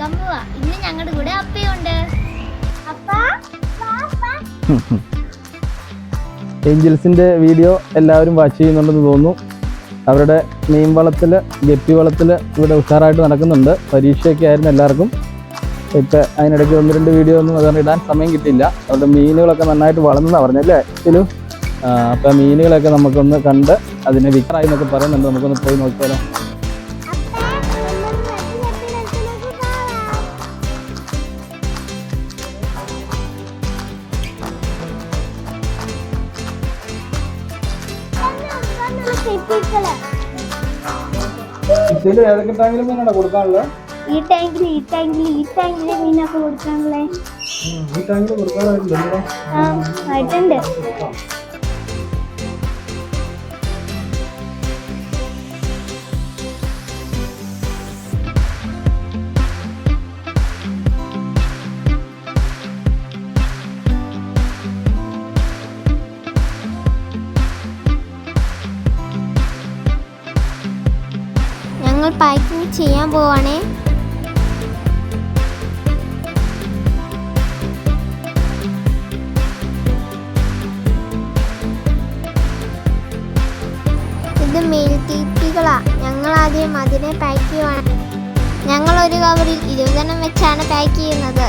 നോക്കാൻ പോവാ. ഇന്ന് ഞങ്ങളുടെ കൂടെ അപ്പയുണ്ട്. ഏഞ്ചൽസിന്റെ വീഡിയോ എല്ലാവരും വാച്ച് ചെയ്യുന്നുണ്ടെന്ന് തോന്നുന്നു. അവരുടെ മീൻ വളത്തിൽ, ഗപ്പി വളത്തിൽ ഇവിടെ ഉഷാറായിട്ട് നടക്കുന്നുണ്ട്. പരീക്ഷയൊക്കെ ആയിരുന്നു എല്ലാവർക്കും. ഇപ്പം അതിനിടയ്ക്ക് 1-2 വീഡിയോ ഒന്നും അതുകൊണ്ട് ഇടാൻ സമയം കിട്ടിയില്ല. അവരുടെ മീനുകളൊക്കെ നന്നായിട്ട് വളർന്നെന്നാണ് പറഞ്ഞല്ലേ ഇതിലും. അപ്പം മീനുകളൊക്കെ നമുക്കൊന്ന് കണ്ട് അതിനെ വിൽക്കാറായി എന്നൊക്കെ പറയുന്നുണ്ട്. നമുക്കൊന്ന് പോയി നോക്കിയാലോ. ഏതൊക്കെ ടാങ്കിലും മീനാണ് കൊടുക്കാനുള്ളത്? ഈ ടാങ്കില് മീനൊക്കെ കൊടുക്കാനുള്ളേ. ഈ ടാങ്കിൽ കൊടുക്കാറായിട്ടുണ്ട്. ആയിട്ടുണ്ട്. ഞങ്ങൾ പാക്കിംഗ് ചെയ്യാൻ പോവാണേ. ഇത് മെയിൽ തീറ്റികളാ. ഞങ്ങൾ ആദ്യം അതിനെ പാക്ക് ചെയ്യുവാണ്. ഞങ്ങൾ ഒരു കവറിൽ 20 വെച്ചാണ് പാക്ക് ചെയ്യുന്നത്.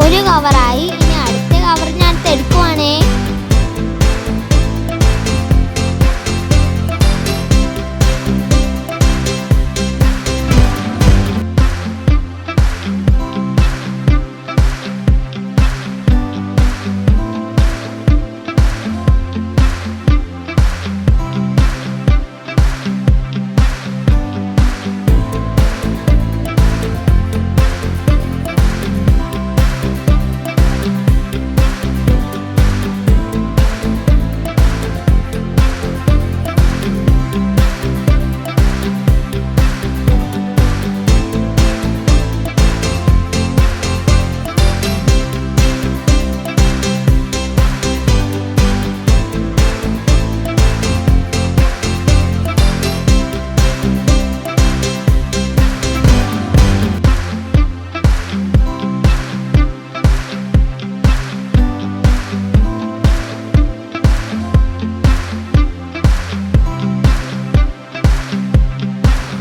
ഒരു കവറായി. ഇനി അടുത്ത കവർ ഞാൻ എടുക്കുവാണേ.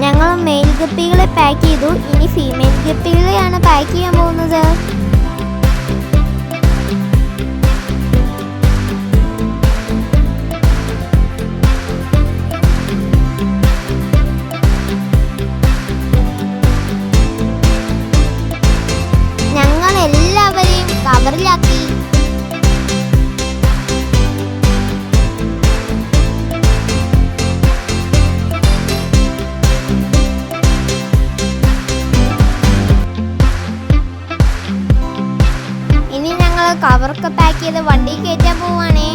ഞങ്ങൾ മെയിൽ ഗപ്പികളെ പാക്ക് ചെയ്തു. ഇനി ഫീമെയിൽ ഗപ്പികളെയാണ് പാക്ക് ചെയ്യാൻ പോകുന്നത്. ഞങ്ങൾ എല്ലാവരെയും കവറിലാക്കി. കവറൊക്കെ പാക്ക് ചെയ്ത് വണ്ടി കയറ്റാൻ പോവാണേ.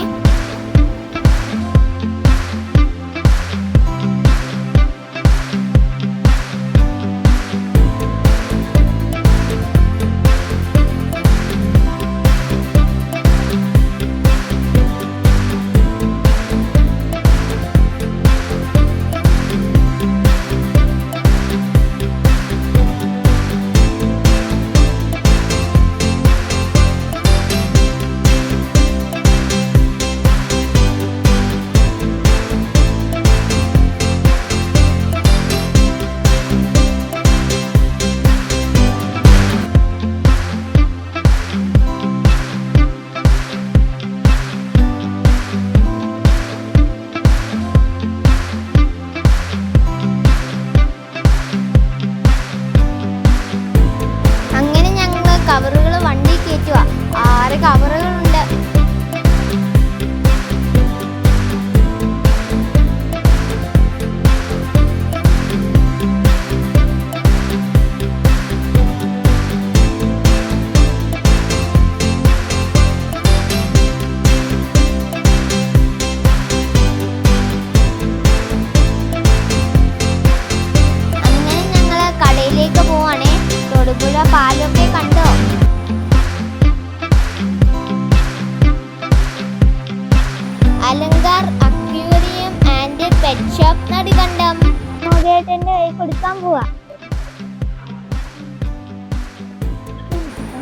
വലിയേട്ടന്റെ കൈ കൊടുക്കാൻ പോവാ.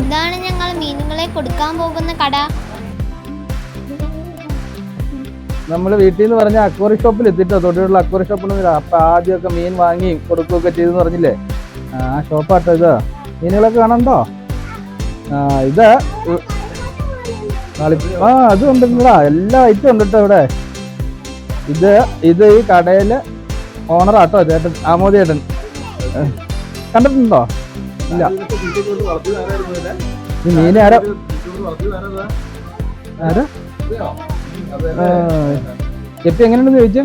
ഇതാണ് ഞങ്ങൾ മീനുകളെ കൊടുക്കാൻ പോകുന്ന കട. നമ്മൾ വീട്ടിൽ നിന്ന് പറഞ്ഞ അക്വറി ഷോപ്പിൽ എത്തിട്ടോ, തൊട്ടിലുള്ള അക്വറി ഷോപ്പിൽ. അപ്പൊ ആദ്യമൊക്കെ മീൻ വാങ്ങി കൊടുക്കുകയൊക്കെ ചെയ്തെന്ന് പറഞ്ഞില്ലേ, ആ ഷോപ്പാട്ടോ ഇത്. മീനുകളൊക്കെ കാണണ്ടോ? ഇത് അത് ഉണ്ടെന്നാ, എല്ലാ ഐറ്റം ഉണ്ട് കേട്ടോ ഇവിടെ. ഇത് ഈ കടയില് ഓണറാട്ടോ ചേട്ടൻ, ആമോദി ചേട്ടൻ. കണ്ടിട്ടുണ്ടോ? ഇല്ല. ഈ മീൻ ആരാ? ഗപ്പി എങ്ങനെയുണ്ടെന്ന് ചോദിച്ചേ.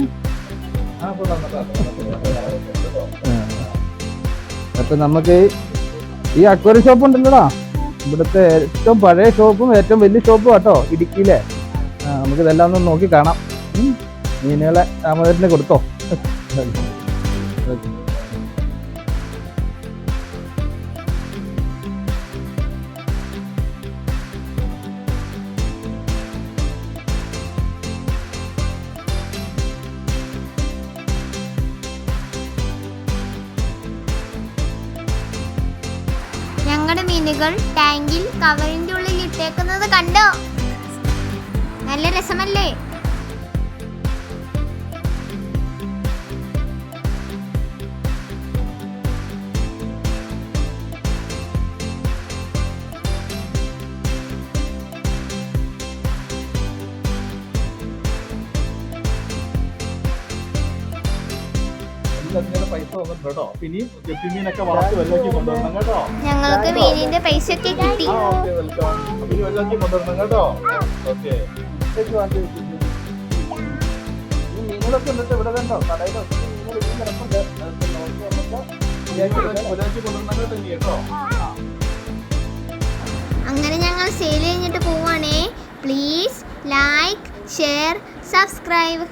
അപ്പൊ നമുക്ക് ഈ അക്വറി ഷോപ്പ് ഉണ്ടല്ലോടാ, ഇവിടുത്തെ ഏറ്റവും പഴയ ഷോപ്പും ഏറ്റവും വലിയ ഷോപ്പും കേട്ടോ ഇടുക്കിയിലെ. നമുക്ക് ഇതെല്ലാം ഒന്ന് നോക്കി കാണാം. മീനുകളെ ആമോദത്തിന് കൊടുത്തോ. ഞങ്ങളുടെ മീനുകൾ ടാങ്കിൽ കവറിന്റെ ഉള്ളിൽ ഇട്ടേക്കുന്നത് കണ്ടോ? നല്ല രസമല്ലേ? ഞങ്ങൾക്ക് മീനിന്റെ പൈസ ഒക്കെ കിട്ടി. മീനുകളൊക്കെ ഉണ്ട് ഇവിടെ കണ്ടോ, കടയിലൊക്കെ കിടപ്പുണ്ട്. അങ്ങനെ ഞങ്ങൾ സെയിൽ കഴിഞ്ഞിട്ട് പോവാണേ. Please like, share, subscribe.